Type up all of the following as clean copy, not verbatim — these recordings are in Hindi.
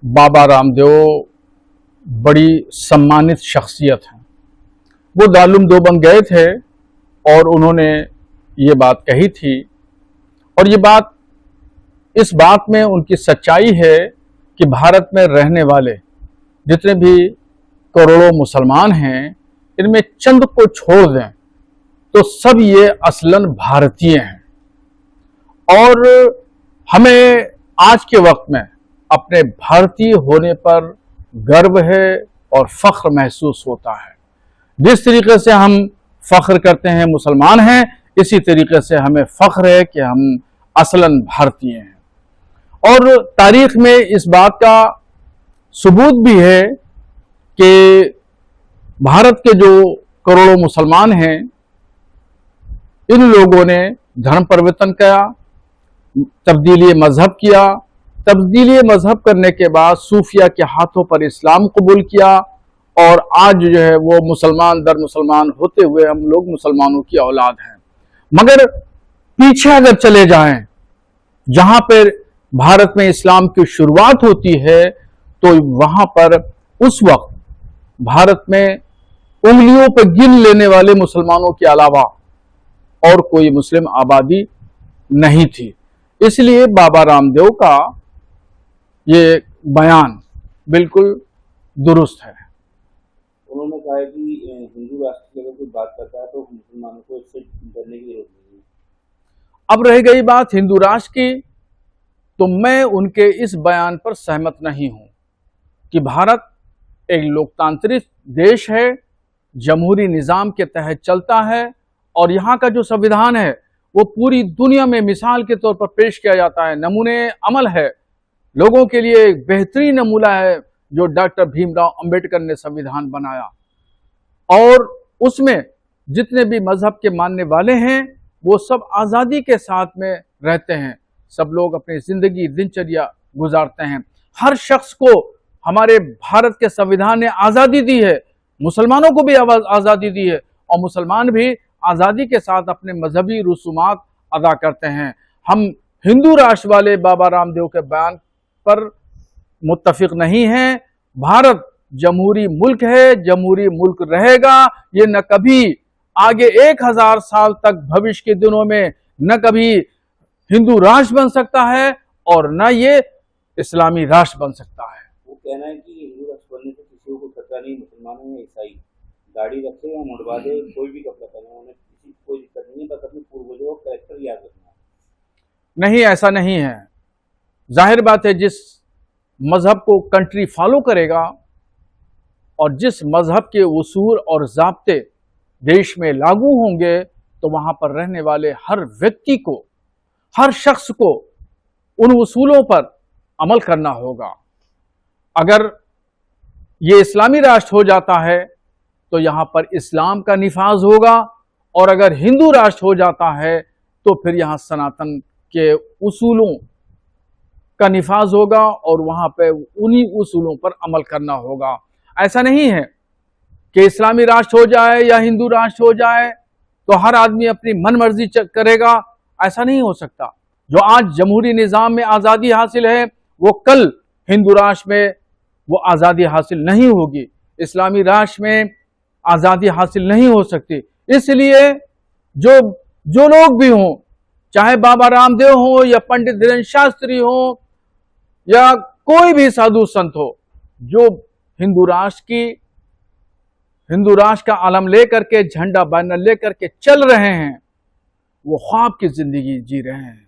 बाबा रामदेव बड़ी सम्मानित शख्सियत हैं। वो दारुल देवबंद गए थे और उन्होंने ये बात कही थी, और ये बात, इस बात में उनकी सच्चाई है कि भारत में रहने वाले जितने भी करोड़ों मुसलमान हैं, इनमें चंद को छोड़ दें तो सब ये असलन भारतीय हैं। और हमें आज के वक्त में अपने भारतीय होने पर गर्व है और फख्र महसूस होता है। जिस तरीके से हम फख्र करते हैं मुसलमान हैं, इसी तरीके से हमें फख्र है कि हम असलन भारतीय हैं। और तारीख में इस बात का सबूत भी है कि भारत के जो करोड़ों मुसलमान हैं, इन लोगों ने धर्म परिवर्तन किया, तब्दीली मजहब किया। तब्दीली मजहब करने के बाद सूफिया के हाथों पर इस्लाम कबूल किया, और आज जो है वो मुसलमान दर मुसलमान होते हुए हम लोग मुसलमानों की औलाद हैं। मगर पीछे अगर चले जाएं, जहां पर भारत में इस्लाम की शुरुआत होती है, तो वहां पर उस वक्त भारत में उंगलियों पर गिन लेने वाले मुसलमानों के अलावा और कोई मुस्लिम आबादी नहीं थी। इसलिए बाबा रामदेव का ये बयान बिल्कुल दुरुस्त है। उन्होंने कहा है कि हिंदू राष्ट्र की अगर कोई बात करता है तो मुसलमानों को इससे डरने की जरूरत नहीं है। अब रह गई बात हिंदू राष्ट्र की, तो मैं उनके इस बयान पर सहमत नहीं हूं कि भारत एक लोकतांत्रिक देश है, जमहूरी निज़ाम के तहत चलता है, और यहाँ का जो संविधान है वो पूरी दुनिया में मिसाल के तौर पर पेश किया जाता है, नमूने अमल है, लोगों के लिए एक बेहतरीन नमूना है जो डॉक्टर भीमराव अंबेडकर ने संविधान बनाया। और उसमें जितने भी मजहब के मानने वाले हैं वो सब आज़ादी के साथ में रहते हैं, सब लोग अपनी जिंदगी दिनचर्या गुजारते हैं। हर शख्स को हमारे भारत के संविधान ने आज़ादी दी है, मुसलमानों को भी आज़ादी दी है, और मुसलमान भी आज़ादी के साथ अपने मजहबी रसूमात अदा करते हैं। हम हिंदू राष्ट्र वाले बाबा रामदेव के बयान पर मुत्तफिक नहीं हैं। भारत जमहूरी मुल्क है, जमहूरी मुल्क रहेगा। ये न कभी आगे 1000 साल तक भविष्य के दिनों में न कभी हिंदू राष्ट्र बन सकता है और न ये इस्लामी राष्ट्र बन सकता है। वो कहना है कि हिंदू राष्ट्र बनने से किसी को खतरा नहीं, मुसलमानों में ईसाई दाढ़ी रखे या मुंडवा दे, कोई भी कपड़ा पहने, उन्हें किसी कोई दिक्कत नहीं है, बस अपने पूर्वजों का कैरेक्टर याद रखना। नहीं, ऐसा नहीं है। जाहिर बात है, जिस मजहब को कंट्री फॉलो करेगा और जिस मजहब के उसूल और ज़ाब्ते देश में लागू होंगे, तो वहां पर रहने वाले हर व्यक्ति को, हर शख्स को उन उसूलों पर अमल करना होगा। अगर ये इस्लामी राष्ट्र हो जाता है तो यहां पर इस्लाम का निफाज होगा, और अगर हिंदू राष्ट्र हो जाता है तो फिर यहां सनातन के उसूलों का निफाज होगा और वहां पे उन्हीं उसूलों पर अमल करना होगा। ऐसा नहीं है कि इस्लामी राष्ट्र हो जाए या हिंदू राष्ट्र हो जाए तो हर आदमी अपनी मन मर्जी करेगा, ऐसा नहीं हो सकता। जो आज जमहूरी निज़ाम में आज़ादी हासिल है, वो कल हिंदू राष्ट्र में वो आज़ादी हासिल नहीं होगी, इस्लामी राष्ट्र में आज़ादी हासिल नहीं हो सकती। इसलिए जो लोग भी हों, चाहे बाबा रामदेव हो या पंडित धीरेन्द्र शास्त्री हो या कोई भी साधु संत हो, जो हिंदू राष्ट्र का आलम लेकर के, झंडा बैनर लेकर के चल रहे हैं, वो ख्वाब की जिंदगी जी रहे हैं,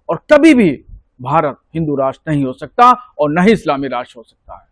और कभी भी भारत हिंदू राष्ट्र नहीं हो सकता और न ही इस्लामी राष्ट्र हो सकता है।